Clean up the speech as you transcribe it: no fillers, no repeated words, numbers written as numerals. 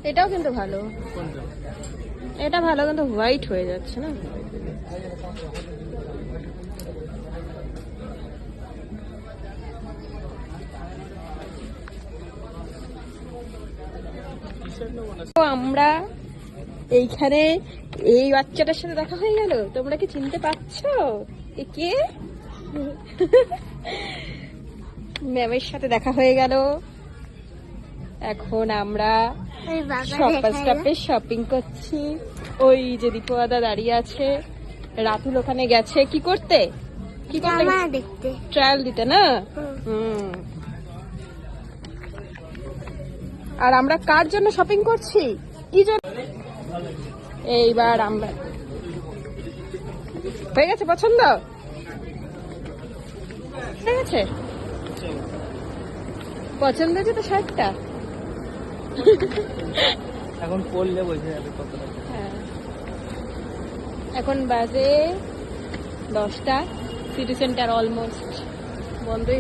এটাও কিন্তু ভালো, এটা ভালো কিন্তু হোয়াইট হয়ে যাচ্ছে না। তো আমরা এইখানে এই বাচ্চাটার সাথে দেখা হয়ে গেল। তোমরা কি চিনতে পারছো এ কে? ম্যামের সাথে দেখা হয়ে গেল। এখন আমরা শপার্সটাপে শপিং করছি। ওই যে দীপদাদা দাঁড়িয়ে আছে, রাতুল ওখানে গেছে কি করতে, কি করতে, ট্রায়াল দিতে না। আর আমরা কার জন্য শপিং করছি, কি জন্য? এইবার আমরা হয়ে গেছে পছন্দ, হয়ে গেছে পছন্দ হয়েছে তো শার্টটা। এখন পরলে বোঝা যাবে কতটা। হ্যাঁ, এখন বাজে 10টা, সিটি সেন্টার অলমোস্ট বন্ধই।